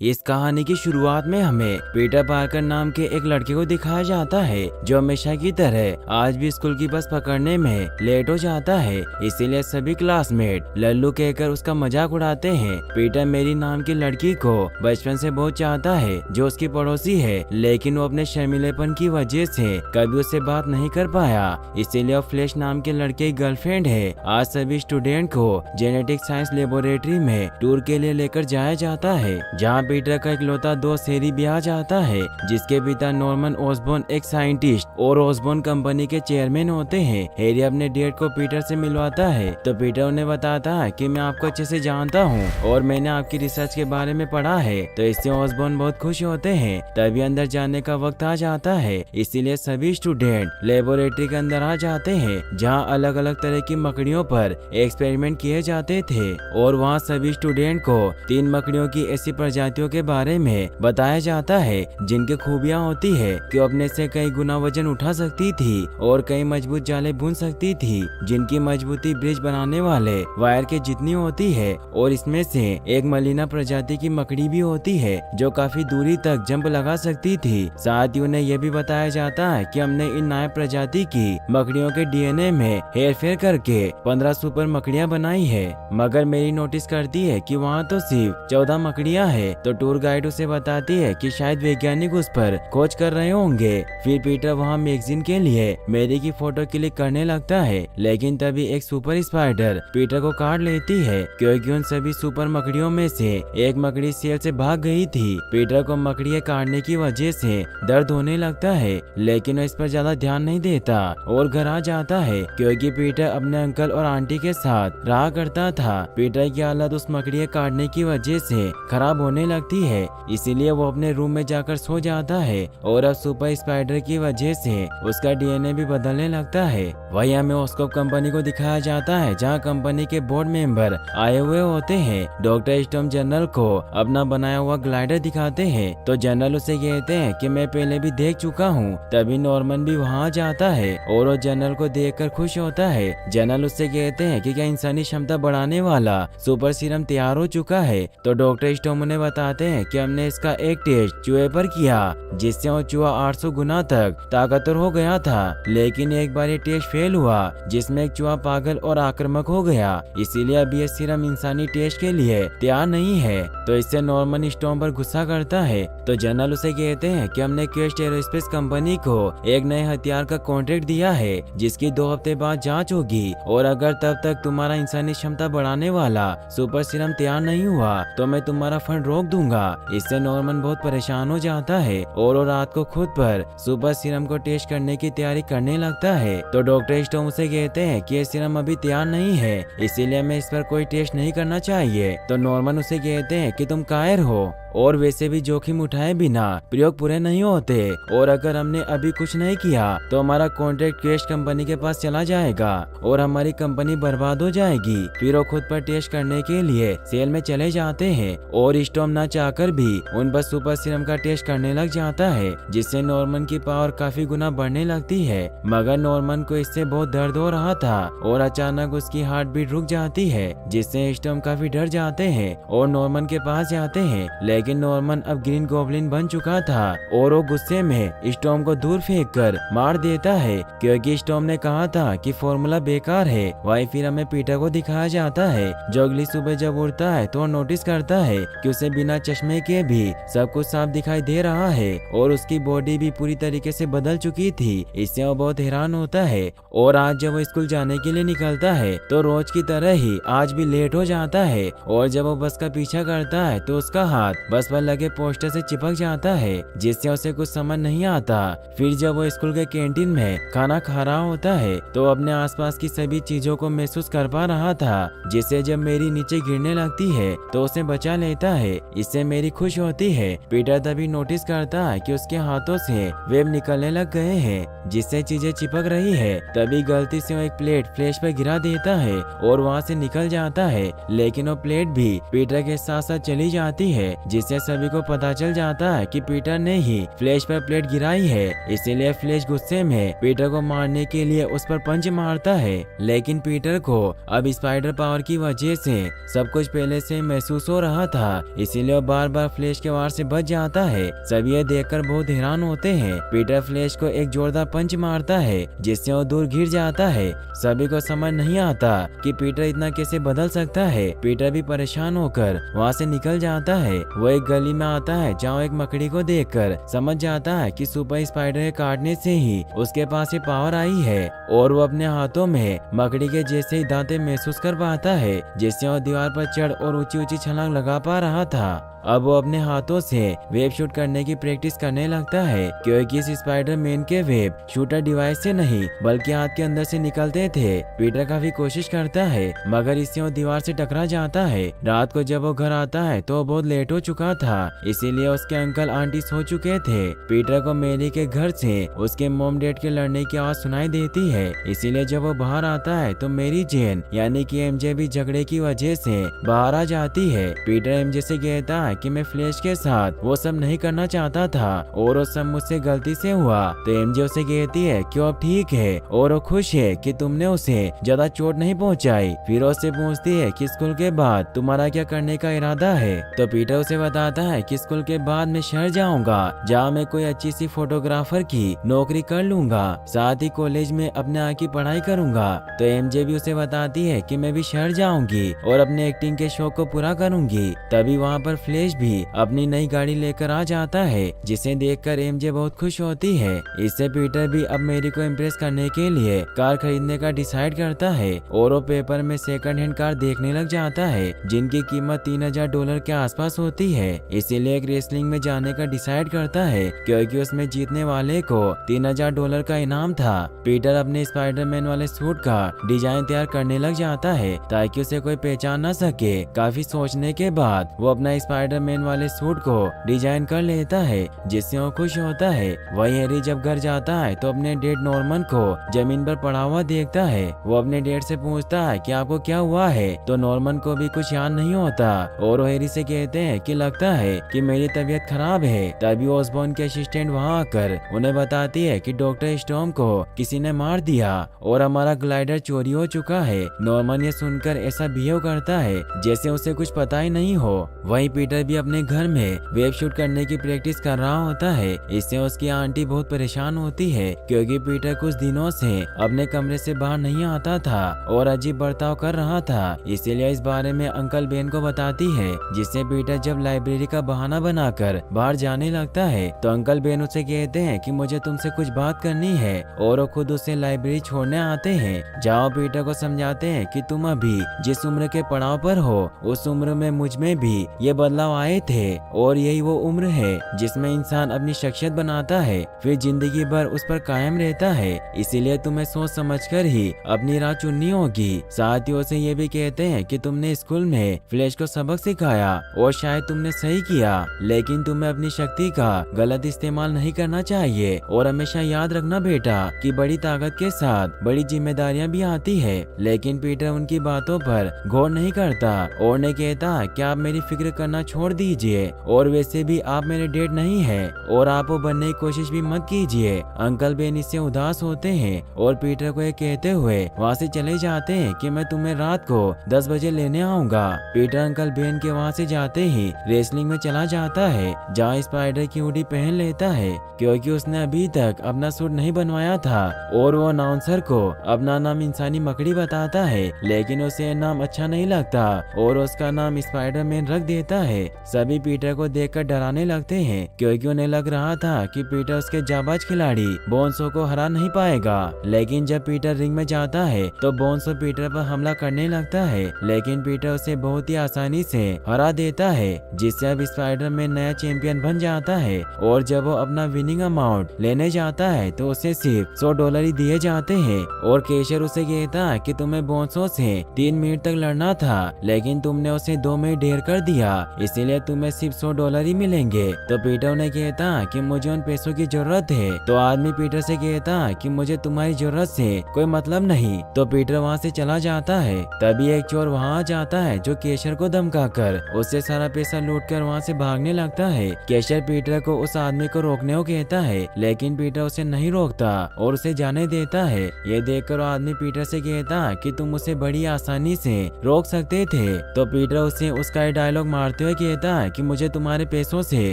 इस कहानी की शुरुआत में हमें पीटर पार्कर नाम के एक लड़के को दिखाया जाता है जो हमेशा की तरह आज भी स्कूल की बस पकड़ने में लेट हो जाता है। इसीलिए सभी क्लासमेट लल्लू कहकर उसका मजाक उड़ाते हैं। पीटर मेरी नाम की लड़की को बचपन से बहुत चाहता है जो उसकी पड़ोसी है, लेकिन वो अपने शर्मीलेपन की वजह से कभी उससे बात नहीं कर पाया। इसीलिए वो फ्लैश नाम के लड़के की गर्लफ्रेंड है। आज सभी स्टूडेंट को जेनेटिक साइंस लेबोरेटरी में टूर के लिए लेकर जाया जाता है, जहाँ पीटर का इकलौता दोस्त हैरी भी आ जाता है, जिसके पिता नॉर्मन ऑसबॉर्न एक साइंटिस्ट और ऑसबॉर्न कंपनी के चेयरमैन होते हैं। हैरी अपने डैड को पीटर से मिलवाता है तो पीटर उन्हें बताता है कि मैं आपको अच्छे से जानता हूँ और मैंने आपकी रिसर्च के बारे में पढ़ा है। तो इससे ऑसबॉर्न बहुत खुश होते हैं। तभी अंदर जाने का वक्त आ जाता है, इसीलिए सभी स्टूडेंट लेबोरेटरी के अंदर आ जाते हैं, जहाँ अलग अलग तरह की मकड़ियों पर एक्सपेरिमेंट किए जाते थे। और वहाँ सभी स्टूडेंट को 3 मकड़ियों की ऐसी प्रजातियों के बारे में बताया जाता है जिनकी खूबियां होती है कि अपने से कई गुना वजन उठा सकती थी और कई मजबूत जाले बुन सकती थी, जिनकी मजबूती ब्रिज बनाने वाले वायर के जितनी होती है। और इसमें से एक मलिना प्रजाति की मकड़ी भी होती है जो काफी दूरी तक जंप लगा सकती थी। साथ ही उन्हें यह भी बताया जाता है कि हमने इन नायब प्रजाति की मकड़ियों के डीएनए में हेरफेर करके 15 सुपर मकड़ियां बनाई है। मगर मेरी नोटिस करती है कि वहाँ तो सिर्फ 14 मकड़ियां है। तो टूर गाइड उसे बताती है कि शायद वैज्ञानिक उस पर खोज कर रहे होंगे। फिर पीटर वहाँ मैगजीन के लिए मैरी की फोटो क्लिक करने लगता है, लेकिन तभी एक सुपर स्पाइडर पीटर को काट लेती है, क्योंकि उन सभी सुपर मकड़ियों में से एक मकड़ी सेल से भाग गई थी। पीटर को मकड़ियाँ काटने की वजह से दर्द होने लगता है, लेकिन वो इस पर ज्यादा ध्यान नहीं देता और घर आ जाता है, क्योंकि पीटर अपने अंकल और आंटी के साथ रहा करता था। पीटर की हालत उस मकड़ियाँ काटने की वजह से खराब होने लगती है, इसीलिए वो अपने रूम में जाकर सो जाता है और अब सुपर स्पाइडर की वजह से उसका डीएनए भी बदलने लगता है। वही हमें ऑस्कोप कंपनी को दिखाया जाता है, जहाँ कंपनी के बोर्ड मेंबर आए हुए होते हैं। डॉक्टर स्टॉर्म जनरल को अपना बनाया हुआ ग्लाइडर दिखाते हैं, तो जनरल उसे कहते हैं कि मैं पहले भी देख चुका हूँ। तभी नॉर्मन भी वहाँ जाता है और वो जनरल को देखकर खुश होता है। जनरल उससे कहते हैं कि क्या इंसानी क्षमता बढ़ाने वाला सुपर सीरम तैयार हो चुका है। तो डॉक्टर स्टॉर्म उन्हें बताते हैं कि हमने इसका एक टेस्ट चूहे पर किया, जिससे वो चूहा 800 गुना तक ताकतवर हो गया था। लेकिन एक बार ये टेस्ट फेल हुआ, जिसमें एक चूहा पागल और आक्रामक हो गया। इसीलिए अब ये सीरम इंसानी टेस्ट के लिए तैयार नहीं है। तो इससे नॉर्मन स्टॉर्म पर गुस्सा करता है। तो जनरल उसे कहते हैं कि हमने क्वेस्ट एरोस्पेस कंपनी को एक नए हथियार का कॉन्ट्रैक्ट दिया है, जिसकी 2 हफ्ते बाद जाँच होगी, और अगर तब तक तुम्हारा इंसानी क्षमता बढ़ाने वाला सुपर सीरम तैयार नहीं हुआ तो मैं तुम्हारा फंड रोक दूंगा। इससे नॉर्मन बहुत परेशान हो जाता है और वो रात को खुद पर सुपर सीरम को टेस्ट करने की तैयारी करने लगता है। तो डॉक्टर स्टॉर्म उसे कहते हैं कि ये सीरम अभी तैयार नहीं है, इसीलिए हमें इस पर कोई टेस्ट नहीं करना चाहिए। तो नॉर्मन उसे कहते हैं कि तुम कायर हो और वैसे भी जोखिम उठाए बिना प्रयोग पूरे नहीं होते, और अगर हमने अभी कुछ नहीं किया तो हमारा कॉन्ट्रैक्ट क्वेस्ट कंपनी के पास चला जाएगा और हमारी कंपनी बर्बाद हो जाएगी। फिर वो खुद पर टेस्ट करने के लिए सेल में चले जाते हैं और स्टॉर्म ना चाहकर भी उन पर सुपर सीरम का टेस्ट करने लग जाता है, जिससे नॉर्मन की पावर काफी गुना बढ़ने लगती है। मगर नॉर्मन को इससे बहुत दर्द हो रहा था और अचानक उसकी हार्ट बीट रुक जाती है, जिससे स्टॉर्म काफी डर जाते हैं और नॉर्मन के पास जाते हैं। लेकिन नॉर्मन अब ग्रीन गॉब्लिन बन चुका था और वो गुस्से में स्टॉर्म को दूर फेंककर मार देता है, क्योंकि स्टॉर्म ने कहा था कि फॉर्मूला बेकार है। वही फिर हमें पीटर को दिखाया जाता है, जो अगली सुबह जब उठता है तो नोटिस करता है कि उसे बिना चश्मे के भी सब कुछ साफ दिखाई दे रहा है और उसकी बॉडी भी पूरी तरीके से बदल चुकी थी। इससे वो बहुत हैरान होता है और आज जब वो स्कूल जाने के लिए निकलता है तो रोज की तरह ही आज भी लेट हो जाता है, और जब वो बस का पीछा करता है तो उसका हाथ बस पर लगे पोस्टर से चिपक जाता है, जिससे उसे कुछ समझ नहीं आता। फिर जब वो स्कूल के कैंटीन में खाना खा रहा होता है तो अपने आसपास की सभी चीजों को महसूस कर पा रहा था, जिससे जब मेरी नीचे गिरने लगती है तो उसे बचा लेता है। इससे मेरी खुश होती है। पीटर तभी नोटिस करता है कि उसके हाथों से वेब निकलने लग गए हैं, जिससे चीजें चिपक रही है। तभी गलती से वो एक प्लेट फ्लैश पर गिरा देता है और वहाँ से निकल जाता है, लेकिन वो प्लेट भी पीटर के साथ साथ चली जाती है, जिससे सभी को पता चल जाता है कि पीटर ने ही फ्लैश पर प्लेट गिराई है। इसीलिए फ्लैश गुस्से में पीटर को मारने के लिए उस पर पंच मारता है। लेकिन पीटर को अब स्पाइडर पावर की वजह से सब कुछ पहले से महसूस हो रहा था, इसीलिए वो बार बार फ्लैश के वार से बच जाता है। सभी ये देखकर बहुत हैरान होते हैं। पीटर फ्लैश को एक जोरदार पंच मारता है जिससे वो दूर गिर जाता है। सभी को समझ नहीं आता कि पीटर इतना कैसे बदल सकता है। पीटर भी परेशान होकर वहाँ से निकल जाता है। वो एक गली में आता है जहाँ एक मकड़ी को देखकर समझ जाता है कि सुपर स्पाइडर के काटने से ही उसके पास ये पावर आई है और वो अपने हाथों में मकड़ी के जैसे ही दांतें महसूस कर पाता है, जिससे वो दीवार पर चढ़ और ऊंची ऊंची छलांग लगा पा रहा था। अब वो अपने हाथों से वेब शूट करने की प्रैक्टिस करने लगता है, क्योंकि इस स्पाइडरमैन के वेब शूटर डिवाइस से नहीं बल्कि हाथ के अंदर से निकलते थे। पीटर काफी कोशिश करता है मगर इससे वो दीवार से टकरा जाता है। रात को जब वो घर आता है तो वो बहुत लेट हो चुका था, इसीलिए उसके अंकल आंटी सो चुके थे। पीटर को मैरी के घर से उसके मॉम डैड के लड़ने की आवाज सुनाई देती है, इसीलिए जब वो बाहर आता है तो मेरी जेन यानी कि एमजे भी झगड़े की वजह से बाहर आ जाती है। पीटर एमजे से कहता है कि मैं फ्लैश के साथ वो सब नहीं करना चाहता था और वो सब मुझसे गलती से हुआ। तो एमजे उसे कहती है कि वो अब ठीक है और वो खुश है कि तुमने उसे ज्यादा चोट नहीं पहुंचाई। फिर उससे पूछती है कि स्कूल के बाद तुम्हारा क्या करने का इरादा है। तो पीटर उसे बताता है कि स्कूल के बाद मैं शहर जाऊंगा जहाँ मैं कोई अच्छी सी फोटोग्राफर की नौकरी कर लूंगा, साथ ही कॉलेज में अपने आगे की पढ़ाई करूंगा। तो एमजे भी उसे बताती है कि मैं भी शहर जाऊंगी और अपने एक्टिंग के शौक को पूरा करूंगी। तभी वहाँ पर फ्लैश भी अपनी नई गाड़ी लेकर आ जाता है, जिसे देखकर एमजे बहुत खुश होती है। इससे पीटर भी अब मेरी को इम्प्रेस करने के लिए कार खरीदने का डिसाइड करता है और वो पेपर में सेकंड हैंड कार देखने लग जाता है जिनकी कीमत $3000 के आसपास होती है। इसीलिए एक रेसलिंग में जाने का डिसाइड करता है, क्योंकि उसमें जीतने वाले को $3000 का इनाम था। पीटर अपने स्पाइडरमैन वाले सूट का डिजाइन तैयार करने लग जाता है ताकि उसे कोई पहचान न सके। काफी सोचने के बाद वो अपना स्पाइडरमैन वाले सूट को डिजाइन कर लेता है, जिससे वो खुश होता है। वही हैरी जब घर जाता है तो अपने डैड नॉर्मन को जमीन पर पड़ा हुआ देखता है। वो अपने डैड से पूछता है कि आपको क्या हुआ है। तो नॉर्मन को भी कुछ याद नहीं होता और वो हैरी से कहते हैं कि लगता है कि मेरी तबीयत खराब है। तभी ऑसबॉर्न के असिस्टेंट वहाँ आकर उन्हें बताती है कि डॉक्टर स्टॉर्म को किसी ने मार दिया और हमारा ग्लाइडर चोरी हो चुका है। नॉर्मन ये सुनकर ऐसा बिहेव करता है जैसे उसे कुछ पता ही नहीं हो। वहीं पीटर भी अपने घर में वेब शूट करने की प्रैक्टिस कर रहा होता है। इससे उसकी आंटी बहुत परेशान होती है, क्योंकि पीटर कुछ दिनों से अपने कमरे से बाहर नहीं आता था और अजीब बर्ताव कर रहा था। इसीलिए इस बारे में अंकल बेन को बताती है, जिससे पीटर जब लाइब्रेरी का बहाना बनाकर बाहर जाने लगता है तो अंकल बेन उसे कहते हैं कि मुझे तुमसे कुछ बात करनी है और वो खुद उसे लाइब्रेरी छोड़ने आते हैं। जहाँ पीटर को समझाते हैं कि तुम अभी जिस उम्र के पड़ाव पर हो उस उम्र में मुझ में भी ये बदलाव आए थे और यही वो उम्र है जिसमें इंसान अपनी शख्सियत बनाता है फिर जिंदगी भर उस पर कायम रहता है। इसीलिए तुम्हें सोच समझकर ही अपनी राह चुननी होगी। साथ ही उसे ये भी कहते हैं कि तुमने स्कूल में फ्लैश को सबक सिखाया और शायद तुमने सही किया, लेकिन तुम्हें अपनी शक्ति का गलत इस्तेमाल नहीं करना चाहिए। और हमेशा याद रखना बेटा कि बड़ी ताकत के साथ बड़ी जिम्मेदारियां भी आती है। लेकिन पीटर उनकी बातों पर गौर नहीं करता और ने कहता कि आप मेरी फिक्र करना छोड़ दीजिए और वैसे भी आप मेरे डैड नहीं है और आप वो बनने की कोशिश भी मत कीजिए। अंकल बेन इससे उदास होते हैं और पीटर को ये कहते हुए वहाँ से चले जाते हैं कि मैं तुम्हें रात को 10 बजे लेने आऊंगा। पीटर अंकल बेन के वहाँ से जाते ही रेसलिंग में चला जाता है, जहाँ स्पाइडर की हुडी पहन लेता है, क्योंकि उसने अभी तक अपना सूट नहीं बनवाया था और वो अनाउंसर को अपना नाम इंसानी मकड़ी बताता है, लेकिन उसे नाम अच्छा नहीं लगता और उसका नाम स्पाइडरमैन रख देता है। सभी पीटर को देखकर डराने लगते हैं, क्योंकि उन्हें लग रहा था कि पीटर उसके जाबाज खिलाड़ी बोन्सो को हरा नहीं पाएगा। लेकिन जब पीटर रिंग में जाता है तो बोन्सो पीटर पर हमला करने लगता है, लेकिन पीटर उसे बहुत ही आसानी से हरा देता है, जिससे अब स्पाइडरमैन नया चैंपियन बन जाता है। और जब वो अपना विनिंग अमाउंट लेने जाता है तो उसे सिर्फ $100 ही दिए जाते हैं और केशर उसे कहता है कि तुम्हें बोन्सो से 3 मिनट तक लड़ना था, लेकिन तुमने उसे 2 मिनट ढेर कर दिया। इसे इसीलिए तुम्हें सिर्फ $100 ही मिलेंगे। तो पीटर उन्हें कहता कि मुझे उन पैसों की जरूरत है। तो आदमी पीटर से कहता कि मुझे तुम्हारी जरूरत से कोई मतलब नहीं। तो पीटर वहाँ से चला जाता है। तभी एक चोर वहाँ आ जाता है जो केशर को धमकाकर उससे सारा पैसा लूटकर वहाँ से भागने लगता है। केशर पीटर को उस आदमी को रोकने को कहता है, लेकिन पीटर उसे नहीं रोकता और उसे जाने देता है। ये देखकर आदमी पीटर से कहता कि तुम उसे बड़ी आसानी से रोक सकते थे। तो पीटर उसे उसका डायलॉग मारते हुए कहता है कि मुझे तुम्हारे पैसों से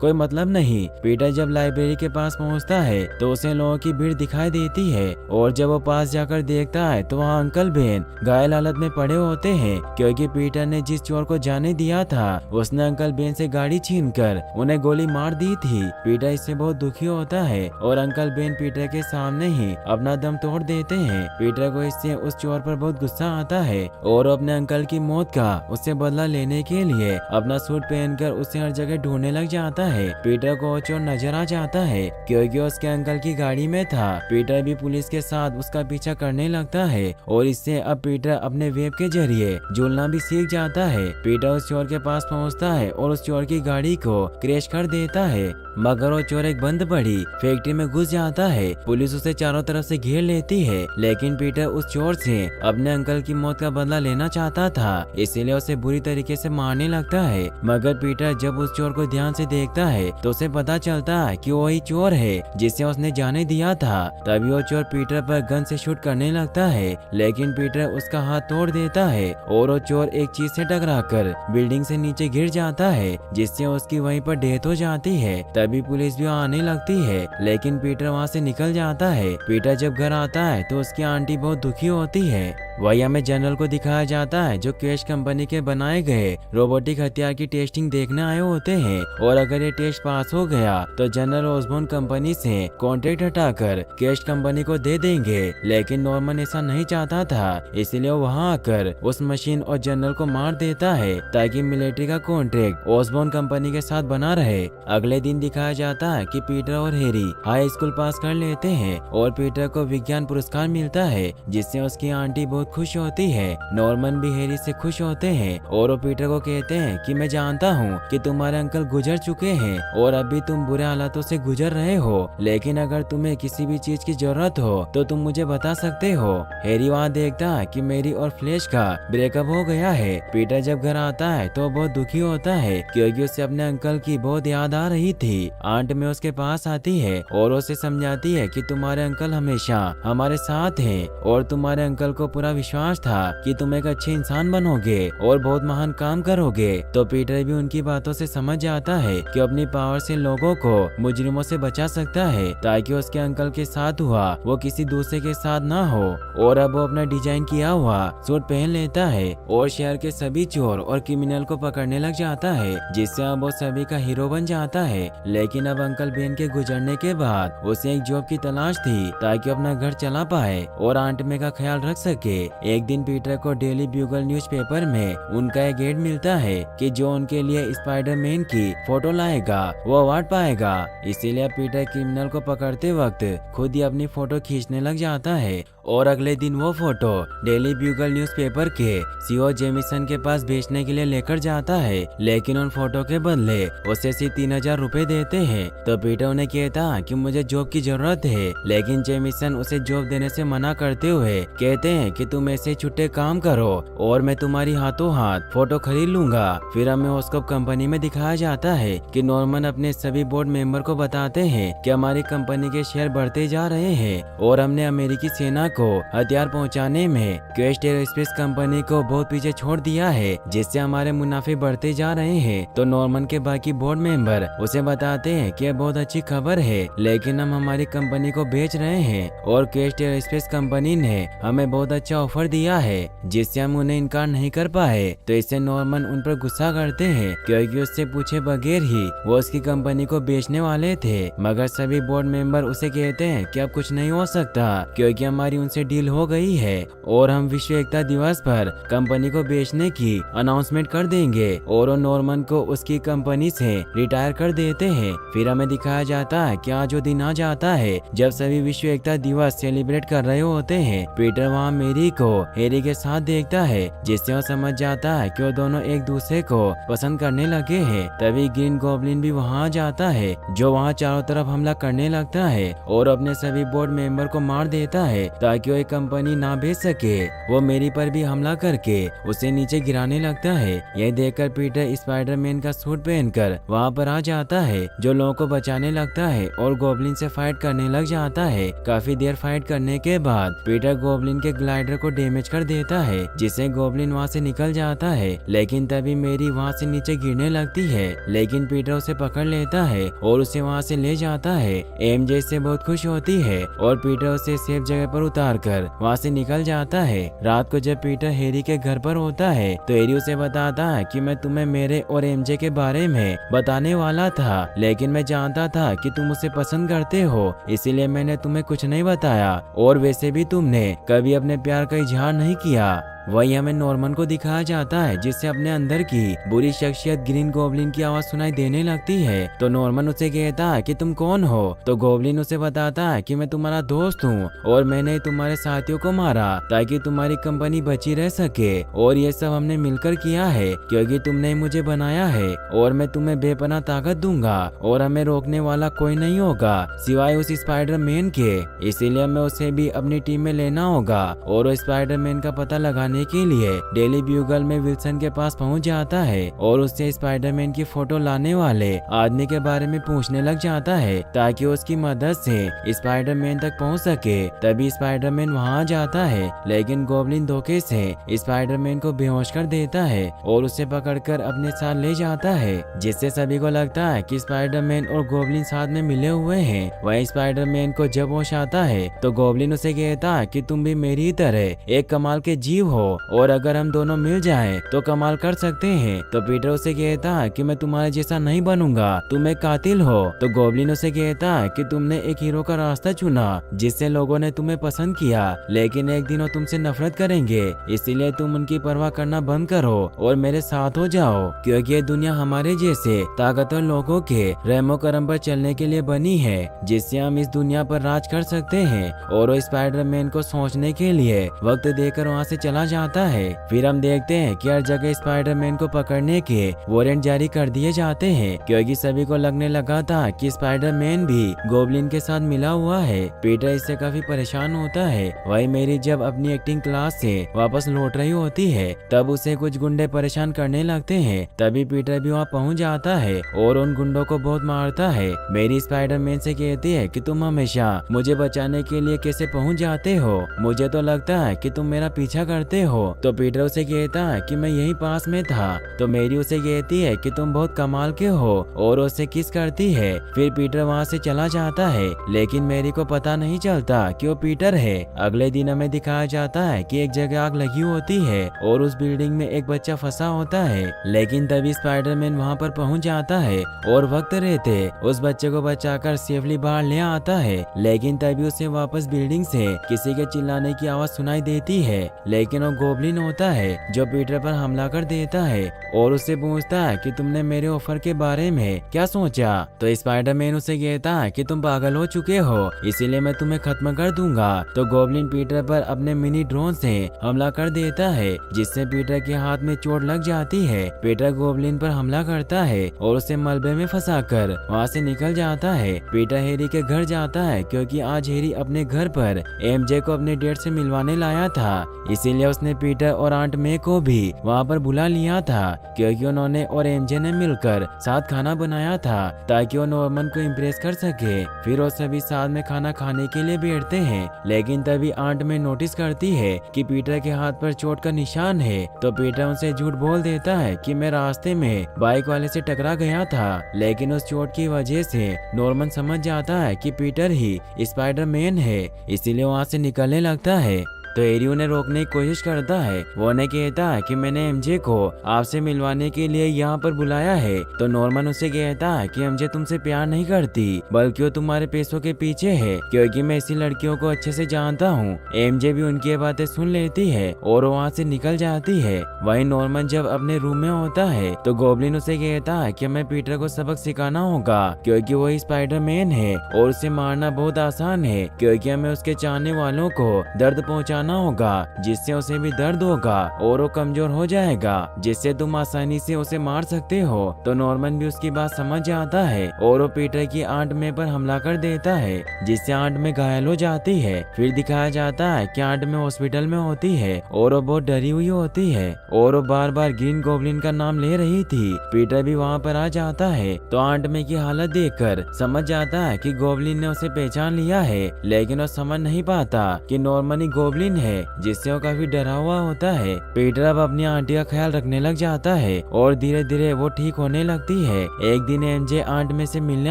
कोई मतलब नहीं। पीटर जब लाइब्रेरी के पास पहुंचता है तो उसे लोगों की भीड़ दिखाई देती है और जब वो पास जाकर देखता है तो वहाँ अंकल बेन घायल हालत में पड़े होते हैं, क्योंकि पीटर ने जिस चोर को जाने दिया था उसने अंकल बेन से गाड़ी छीनकर उन्हें गोली मार दी थी। पीटर इससे बहुत दुखी होता है और अंकल बेन पीटर के सामने ही अपना दम तोड़ देते हैं। पीटर को इससे उस चोर पर बहुत गुस्सा आता है और अपने अंकल की मौत का उससे बदला लेने के लिए अपना सूट पहनकर उसे हर जगह ढूंढने लग जाता है। पीटर को वो चोर नजर आ जाता है क्योंकि उसके अंकल की गाड़ी में था। पीटर भी पुलिस के साथ उसका पीछा करने लगता है और इससे अब पीटर अपने वेब के जरिए झूलना भी सीख जाता है। पीटर उस चोर के पास पहुंचता है और उस चोर की गाड़ी को क्रैश कर देता है, मगर वो चोर एक बंद पड़ी फैक्ट्री में घुस जाता है। पुलिस उसे चारों तरफ से घेर लेती है, लेकिन पीटर उस चोर से अपने अंकल की मौत का बदला लेना चाहता था, इसीलिए उसे बुरी तरीके से मारने लगता है। मगर पीटर जब उस चोर को ध्यान से देखता है तो उसे पता चलता है कि वही चोर है जिसे उसने जाने दिया था। तभी वो चोर पीटर पर गन से शूट करने लगता है, लेकिन पीटर उसका हाथ तोड़ देता है और वो चोर एक चीज से टकराकर बिल्डिंग से नीचे गिर जाता है, जिससे उसकी वहीं पर डेथ हो जाती है। तभी पुलिस भी आने लगती है, लेकिन पीटर वहाँ से निकल जाता है। पीटर जब घर आता है तो उसकी आंटी बहुत दुखी होती है। वही हमें जनरल को दिखाया जाता है जो कैश कंपनी के बनाए गए रोबोटिक हथियार की टेस्टिंग देखने आए होते हैं, और अगर ये टेस्ट पास हो गया तो जनरल ओसबोर्न कंपनी से कॉन्ट्रैक्ट हटाकर कैश कंपनी को दे देंगे। लेकिन नॉर्मन ऐसा नहीं चाहता था, इसलिए वो वहाँ आकर उस मशीन और जनरल को मार देता है ताकि मिलिट्री का कॉन्ट्रैक्ट ओसबोर्न कंपनी के साथ बना रहे। अगले दिन दिखाया जाता है कि पीटर और हैरी हाई स्कूल पास कर लेते हैं और पीटर को विज्ञान पुरस्कार मिलता है, जिससे उसकी आंटी बहुत खुश होती है। नॉर्मन भी हैरी से खुश होते हैं और वो पीटर को कहते हैं कि मैं जानता हूँ कि तुम्हारे अंकल गुजर चुके हैं और अभी तुम बुरे हालातों से गुजर रहे हो, लेकिन अगर तुम्हें किसी भी चीज की जरूरत हो तो तुम मुझे बता सकते हो। हैरी वहाँ देखता है कि मेरी और फ्लैश का ब्रेकअप हो गया है। पीटर जब घर आता है तो बहुत दुखी होता है क्योंकि उसे अपने अंकल की बहुत याद आ रही थी। आंट में उसके पास आती है और उसे समझाती है कि तुम्हारे अंकल हमेशा हमारे साथ हैं और तुम्हारे अंकल को पूरा विश्वास था कि तुम एक अच्छे इंसान बनोगे और बहुत महान काम करोगे। तो पीटर भी उनकी बातों से समझ जाता है कि अपनी पावर से लोगों को मुजरिमों से बचा सकता है, ताकि उसके अंकल के साथ हुआ वो किसी दूसरे के साथ ना हो। और अब वो अपना डिजाइन किया हुआ सूट पहन लेता है और शहर के सभी चोर और क्रिमिनल को पकड़ने लग जाता है, जिससे अब वो सभी का हीरो बन जाता है। लेकिन अब अंकल बेन के गुजरने के बाद उसे एक जॉब की तलाश थी ताकि अपना घर चला पाए और आंट में का ख्याल रख सके। एक दिन पीटर को डेली ब्यूगल न्यूज़पेपर में उनका एक एड मिलता है कि जो उनके लिए स्पाइडरमैन की फोटो लाएगा वो अवार्ड पाएगा। इसीलिए पीटर क्रिमिनल को पकड़ते वक्त खुद ही अपनी फोटो खींचने लग जाता है और अगले दिन वो फोटो डेली ब्यूगल न्यूज़पेपर के सीईओ जेमिसन के पास बेचने के लिए लेकर जाता है, लेकिन उन फोटो के बदले उसे सिर्फ 3000 रुपए देते हैं। तो पीटर उन्हें कहता कि मुझे जॉब की जरूरत है, लेकिन जेमिसन उसे जॉब देने से मना करते हुए कहते हैं कि तुम ऐसे छुट्टे काम करो और मैं तुम्हारी हाथों हाथ फोटो खरीद लूंगा। फिर हमें ओस्कोप कंपनी में दिखाया जाता है कि नॉर्मन अपने सभी बोर्ड मेंबर को बताते हैं कि हमारी कंपनी के शेयर बढ़ते जा रहे हैं और हमने अमेरिकी सेना को हथियार पहुंचाने में क्वेस्ट एरोस्पेस कंपनी को बहुत पीछे छोड़ दिया है, जिससे हमारे मुनाफे बढ़ते जा रहे हैं। तो नॉर्मन के बाकी बोर्ड मेंबर उसे बताते हैं कि यह बहुत अच्छी खबर है, लेकिन हम हमारी कंपनी को बेच रहे हैं और क्वेस्ट एरोस्पेस कंपनी ने हमें बहुत अच्छा ऑफर दिया है जिससे हम उन्हें इनकार नहीं कर पाए। तो इससे नॉर्मन उन पर गुस्सा करते हैं क्योंकि उससे पूछे बगैर ही वो उसकी कंपनी को बेचने वाले थे। मगर सभी बोर्ड मेंबर उसे कहते हैं कि अब कुछ नहीं हो सकता क्योंकि हमारी उनसे डील हो गई है और हम विश्व एकता दिवस पर कंपनी को बेचने की अनाउंसमेंट कर देंगे और नॉर्मन को उसकी कंपनी से रिटायर कर देते हैं। फिर हमें दिखाया जाता है कि आज वो दिन आ जाता है जब सभी विश्व एकता दिवस सेलिब्रेट कर रहे होते हैं। पीटर वहाँ मेरी को हैरी के साथ देखता है, जिससे वो समझ जाता है कि वो दोनों एक दूसरे को पसंद करने लगे हैं। तभी ग्रीन गॉब्लिन भी वहाँ आ जाता है, जो वहाँ चारों तरफ हमला करने लगता है और अपने सभी बोर्ड मेंबर को मार देता है ताकि वो एक कंपनी ना बेच सके। वो मेरी पर भी हमला करके उसे नीचे गिराने लगता है। यह देखकर पीटर स्पाइडरमैन का सूट पहनकर वहाँ पर आ जाता है, जो लोगों को बचाने लगता है और गॉब्लिन से फाइट करने लग जाता है। काफी देर फाइट करने के बाद पीटर गॉब्लिन के ग्लाइडर को डैमेज कर देता है, जिससे गॉब्लिन वहाँ से निकल जाता है। लेकिन तभी मेरी वहाँ से नीचे गिरने लगती है, लेकिन पीटर उसे पकड़ लेता है और उसे वहाँ से ले जाता है। एमजे इससे बहुत खुश होती है और पीटर उसे सेफ जगह पर उतार कर वहाँ से निकल जाता है। रात को जब पीटर हैरी के घर पर होता है तो हैरी उसे बताता है कि मैं तुम्हें मेरे और एमजे के बारे में बताने वाला था, लेकिन मैं जानता था कि तुम उसे पसंद करते हो, इसीलिए मैंने तुम्हें कुछ नहीं बताया। और वैसे भी तुमने कभी अपने प्यार का इजहार नहीं किया। वही हमें नॉर्मन को दिखाया जाता है, जिससे अपने अंदर की बुरी शख्सियत ग्रीन गॉब्लिन की आवाज सुनाई देने लगती है। तो नॉर्मन उसे कहता है कि तुम कौन हो। तो गॉब्लिन उसे बताता है कि मैं तुम्हारा दोस्त हूँ और मैंने तुम्हारे साथियों को मारा ताकि तुम्हारी कंपनी बची रह सके, और ये सब हमने मिलकर किया है क्योंकि तुमने मुझे बनाया है और मैं तुम्हें बेपनाह ताकत दूंगा और हमें रोकने वाला कोई नहीं होगा सिवाय उस स्पाइडरमैन के। इसीलिए हमें उसे भी अपनी टीम में लेना होगा। और वो स्पाइडरमैन का पता लगाने के लिए डेली ब्यूगल में विल्सन के पास पहुंच जाता है और उससे स्पाइडरमैन की फोटो लाने वाले आदमी के बारे में पूछने लग जाता है ताकि उसकी मदद से स्पाइडरमैन तक पहुंच सके। तभी स्पाइडरमैन वहां आ जाता है, लेकिन गॉब्लिन धोखे से स्पाइडरमैन को बेहोश कर देता है और उसे पकड़कर अपने साथ ले जाता है, जिससे सभी को लगता है कि स्पाइडरमैन और गॉब्लिन साथ में मिले हुए हैं। वहीं स्पाइडरमैन को जब होश आता है तो गॉब्लिन उसे कहता है कि तुम भी मेरी तरह एक कमाल के जीव हो और अगर हम दोनों मिल जाएं तो कमाल कर सकते हैं। तो पीटर उसे कहता है कि मैं तुम्हारे जैसा नहीं बनूंगा, तुम एक कातिल हो। तो गॉब्लिन उसे कहता है कि तुमने एक हीरो का रास्ता चुना जिससे लोगों ने तुम्हें पसंद किया, लेकिन एक दिन वो तुमसे नफरत करेंगे, इसीलिए तुम उनकी परवाह करना बंद करो और मेरे साथ हो जाओ, क्योंकि ये दुनिया हमारे जैसे ताकतवर लोगों के रहमो करम पर चलने के लिए बनी है, जिससे हम इस दुनिया पर राज कर सकते हैं। और वो स्पाइडरमैन को सोचने के लिए वक्त देकर वहाँ से चला जाता है। फिर हम देखते हैं कि हर जगह स्पाइडरमैन को पकड़ने के वारंट जारी कर दिए जाते हैं, क्योंकि सभी को लगने लगा था कि स्पाइडरमैन भी गॉब्लिन के साथ मिला हुआ है। पीटर इससे काफी परेशान होता है। वही मेरी जब अपनी एक्टिंग क्लास से वापस लौट रही होती है तब उसे कुछ गुंडे परेशान करने लगते हैं। तभी पीटर भी वहाँ पहुँच जाता है और उन गुंडों को बहुत मारता है। मेरी स्पाइडरमैन से कहती है कि तुम हमेशा मुझे बचाने के लिए कैसे पहुँच जाते हो, मुझे तो लगता है कि तुम मेरा पीछा करते हो। तो पीटर उसे कहता है कि मैं यहीं पास में था। तो मेरी उसे कहती है कि तुम बहुत कमाल के हो और उसे किस करती है। फिर पीटर वहाँ से चला जाता है, लेकिन मेरी को पता नहीं चलता कि वो पीटर है। अगले दिन हमें दिखाया जाता है कि एक जगह आग लगी होती है और उस बिल्डिंग में एक बच्चा फंसा होता है, लेकिन तभी स्पाइडरमैन वहाँ पर पहुँच जाता है और वक्त रहते उस बच्चे को बचाकर सेफली बाहर ले आता है। लेकिन तभी उसे वापस बिल्डिंग से किसी के चिल्लाने की आवाज सुनाई देती है, लेकिन वो गॉब्लिन होता है जो पीटर पर हमला कर देता है और उससे पूछता है कि तुमने मेरे ऑफर के बारे में क्या सोचा। तो स्पाइडरमैन उसे कहता है कि तुम पागल हो चुके हो, इसीलिए मैं तुम्हें खत्म कर दूंगा। तो गॉब्लिन पीटर पर अपने मिनी ड्रोन से हमला कर देता है, जिससे पीटर के हाथ में चोट लग जाती है। पीटर गॉब्लिन पर हमला करता है और उसे मलबे में फंसाकर वहाँ से निकल जाता है। पीटर हैरी के घर जाता है क्योंकि आज हैरी अपने घर पर एमजे को अपने डेट से मिलवाने लाया था, इसीलिए उसने पीटर और आंट मे को भी वहाँ पर बुला लिया था, क्योंकि उन्होंने और एमजे ने मिलकर साथ खाना बनाया था ताकि वो नॉर्मन को इम्प्रेस कर सके। फिर वो सभी साथ में खाना खाने के लिए बैठते हैं, लेकिन तभी आंट मे नोटिस करती है कि पीटर के हाथ पर चोट का निशान है। तो पीटर उनसे झूठ बोल देता है कि मैं रास्ते में बाइक वाले से टकरा गया था, लेकिन उस चोट की वजह से नॉर्मन समझ जाता है कि पीटर ही स्पाइडरमैन है, इसीलिए वहाँ से निकलने लगता है। तो एरी उन्हें रोकने की कोशिश करता है। वो उन्हें कहता है कि मैंने एमजे को आपसे मिलवाने के लिए यहाँ पर बुलाया है। तो नॉर्मन उसे कहता है कि एमजे तुमसे प्यार नहीं करती बल्कि वो तुम्हारे पैसों के पीछे है, क्योंकि मैं ऐसी लड़कियों को अच्छे से जानता हूँ। एमजे भी उनकी बातें सुन लेती है और वहाँ से निकल जाती है। वहीं नॉर्मन जब अपने रूम में होता है तो गोब्लिन उसे कहता है कि हमें पीटर को सबक सिखाना होगा, क्योंकि वही स्पाइडरमैन है और उसे मारना बहुत आसान है, क्योंकि हमें उसके चाहने वालों को दर्द पहुंचाना होगा जिससे उसे भी दर्द होगा और वो कमजोर हो जाएगा, जिससे तुम आसानी से उसे मार सकते हो। तो नॉर्मन भी उसकी बात समझ जाता है और वो पीटर की आंट में पर हमला कर देता है, जिससे आंट में घायल हो जाती है। फिर दिखाया जाता है कि आंट में हॉस्पिटल में होती है और वो बहुत डरी हुई होती है और वो बार बार ग्रीन गोब्लिन का नाम ले रही थी। पीटर भी वहाँ पर आ जाता है तो आंट में की हालत देखकर समझ जाता है कि गोब्लिन ने उसे पहचान लिया है, लेकिन वो समझ नहीं पाता कि नॉर्मन ही गोब्लिन है, जिससे वो काफी डरा हुआ होता है। पीटर अब अपनी आंटी का ख्याल रखने लग जाता है और धीरे धीरे वो ठीक होने लगती है। एक दिन एमजे आंट में से मिलने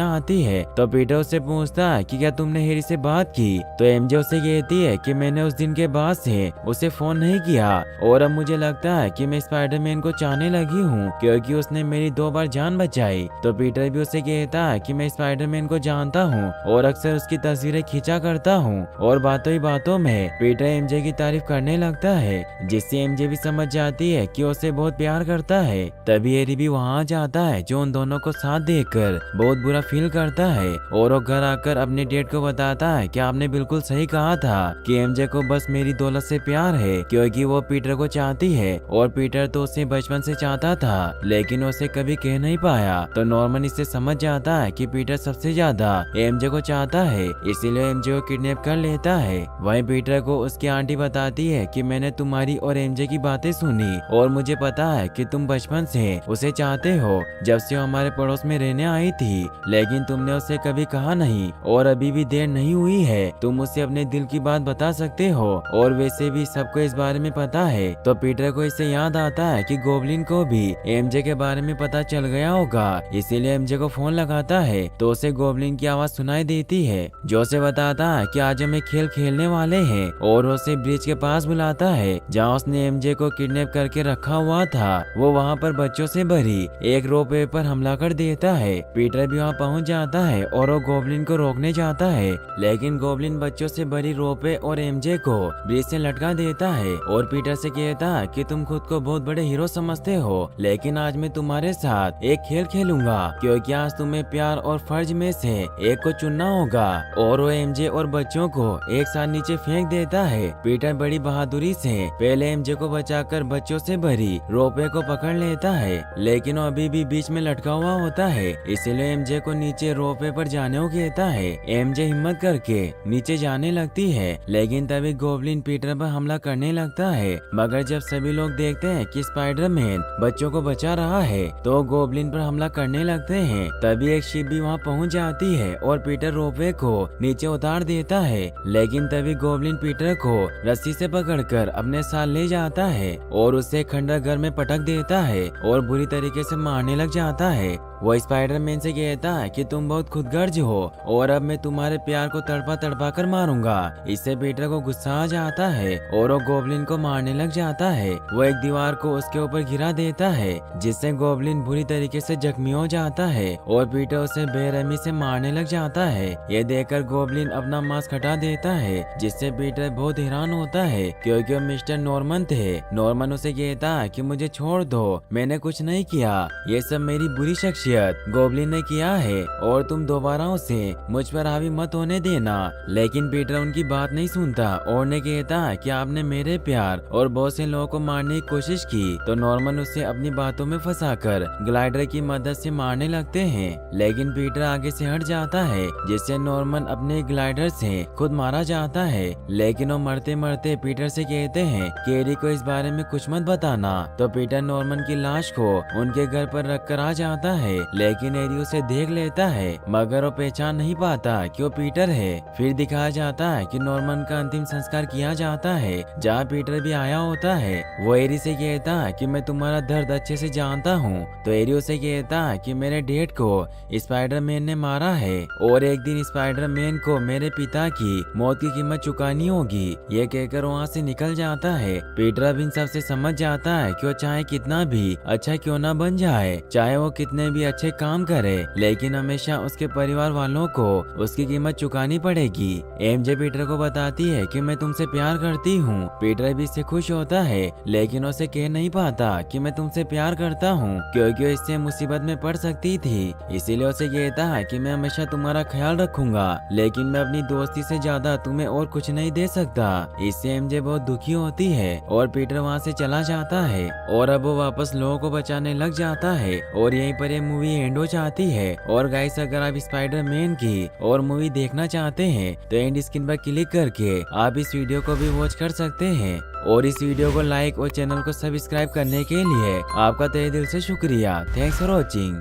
आती है तो पीटर उससे पूछता है कि क्या तुमने हैरी से बात की। तो एमजे उसे कहती है कि मैंने उस दिन के बाद से उसे फोन नहीं किया और अब मुझे लगता है कि मैं स्पाइडरमैन को चाहने लगी हूँ, क्योंकि उसने मेरी 2 बार जान बचाई। तो पीटर भी उसे कहता है कि मैं स्पाइडरमैन को जानता हूँ और अक्सर उसकी तस्वीरें खींचा करता हूँ। और बातों ही बातों में पीटर एमजे की तारीफ करने लगता है, जिससे एमजे भी समझ जाती है कि उसे बहुत प्यार करता है। तभी हैरी भी वहाँ जाता है, जो उन दोनों को साथ देखकर बहुत बुरा फील करता है और वो घर आकर अपने डेड को बताता है कि आपने बिल्कुल सही कहा था कि एमजे को बस मेरी दौलत से प्यार है, क्योंकि वो पीटर को चाहती है और पीटर तो उसे बचपन से चाहता था, लेकिन उसे कभी कह नहीं पाया। तो नॉर्मन इससे समझ जाता है कि पीटर सबसे ज्यादा एमजे को चाहता है, इसीलिए एमजे को किडनैप कर लेता है। वहीं पीटर को उसकी आंटी बताती है कि मैंने तुम्हारी और एमजे की बातें सुनी और मुझे पता है कि तुम बचपन से उसे चाहते हो, जब से वो हमारे पड़ोस में रहने आई थी, लेकिन तुमने उसे कभी कहा नहीं और अभी भी देर नहीं हुई है, तुम उसे अपने दिल की बात बता सकते हो और वैसे भी सबको इस बारे में पता है। तो पीटर को इससे याद आता है कि गोब्लिन को भी एमजे के बारे में पता चल गया होगा, इसीलिए एमजे को फोन लगाता है तो उसे गोब्लिन की आवाज सुनाई देती है, जो उसे बताता है कि आज हम एक खेल खेलने वाले हैं और उसे ब्रिज के पास बुलाता है जहाँ उसने एमजे को किडनैप करके रखा हुआ था। वो वहाँ पर बच्चों से भरी एक रोपवे पर हमला कर देता है। पीटर भी वहाँ पहुँच जाता है और वो गोब्लिन को रोकने जाता है, लेकिन गोब्लिन बच्चों से भरी रोपवे और एमजे को ब्रिज से लटका देता है और पीटर से कहता है कि तुम खुद को बहुत बड़े हीरो समझते हो, लेकिन आज मैं तुम्हारे साथ एक खेल खेलूंगा, क्योंकि आज तुम्हें प्यार और फर्ज में से एक को चुनना होगा। और वो एमजे और बच्चों को एक साथ नीचे फेंक देता है। पीटर बड़ी बहादुरी से पहले एमजे को बचाकर बच्चों से भरी रोपवे को पकड़ लेता है, लेकिन वो अभी भी बीच में लटका हुआ होता है, इसलिए एमजे को नीचे रोपवे पर जाने को कहता है। एमजे हिम्मत करके नीचे जाने लगती है, लेकिन तभी गोब्लिन पीटर पर हमला करने लगता है। मगर जब सभी लोग देखते हैं कि स्पाइडरमैन बच्चों को बचा रहा है तो गोब्लिन पर हमला करने लगते हैं। तभी एक शिप भी वहाँ पहुँच जाती है और पीटर रोपवे को नीचे उतार देता है, लेकिन तभी गोब्लिन पीटर को रस्सी से पकड़कर अपने साथ ले जाता है और उसे खंडर घर में पटक देता है और बुरी तरीके से मारने लग जाता है। वो स्पाइडरमैन से कहता है कि तुम बहुत खुदगर्ज हो और अब मैं तुम्हारे प्यार को तड़पा तड़पा कर मारूंगा। इससे पीटर को गुस्सा आ जाता है और वो गोब्लिन को मारने लग जाता है। वो एक दीवार को उसके ऊपर गिरा देता है, जिससे गोब्लिन बुरी तरीके से जख्मी हो जाता है और पीटर उसे बेरहमी से मारने लग जाता है। ये देखकर गोब्लिन अपना मास्क हटा देता है, जिससे पीटर बहुत हैरान होता है, क्योंकि वो मिस्टर नॉर्मन थे। नॉर्मन उसे कहता है कि मुझे छोड़ दो, मैंने कुछ नहीं किया, ये सब मेरी बुरी शख्सियत गोब्लिन ने किया है और तुम दोबारा उसे मुझ पर हावी मत होने देना। लेकिन पीटर उनकी बात नहीं सुनता और ने कहता है कि आपने मेरे प्यार और बहुत से लोगों को मारने की कोशिश की। तो नॉर्मन उसे अपनी बातों में फंसाकर ग्लाइडर की मदद से मारने लगते हैं, लेकिन पीटर आगे से हट जाता है, जिससे नॉर्मन अपने ग्लाइडर से खुद मारा जाता है। लेकिन वो मरते मरते पीटर से कहते हैं कि हैरी को इस बारे में कुछ मत बताना। तो पीटर नॉर्मन की लाश को उनके घर पर रखकर आ जाता है लेकिन हैरी उसे देख लेता है मगर वो पहचान नहीं पाता कि वो पीटर है। फिर दिखाया जाता है कि नॉर्मन का अंतिम संस्कार किया जाता है जहाँ पीटर भी आया होता है। वो हैरी से कहता है कि मैं तुम्हारा दर्द अच्छे से जानता हूँ। तो हैरी उसे कहता है कि मेरे डैड को स्पाइडरमैन ने मारा है और एक दिन स्पाइडरमैन को मेरे पिता की मौत की कीमत चुकानी होगी। ये कहकर वहाँ से निकल जाता है। पीटर अब इन सब से समझ जाता है कि वो चाहे कितना भी अच्छा क्यों ना बन जाए, चाहे वो कितने भी अच्छे काम करे, लेकिन हमेशा उसके परिवार वालों को उसकी कीमत चुकानी पड़ेगी। एमजे पीटर को बताती है कि मैं तुमसे प्यार करती हूँ। पीटर भी इससे खुश होता है लेकिन उसे कह नहीं पाता कि मैं तुमसे प्यार करता हूँ क्योंकि वो इससे मुसीबत में पड़ सकती थी। इसीलिए उसे कहता है कि मैं हमेशा तुम्हारा ख्याल रखूंगा लेकिन मैं अपनी दोस्ती से ज्यादा तुम्हें और कुछ नहीं दे सकता। इससे एमजे बहुत दुखी होती है और पीटर वहाँ से चला जाता है और अब वो वापस लोगों को बचाने लग जाता है और यहीं पर ये मूवी एंड हो जाती है। और गाइस अगर आप स्पाइडरमैन की और मूवी देखना चाहते हैं तो एंड स्क्रीन पर क्लिक करके आप इस वीडियो को भी वॉच कर सकते हैं। और इस वीडियो को लाइक और चैनल को सब्सक्राइब करने के लिए आपका तहे दिल से शुक्रिया। Thanks for watching.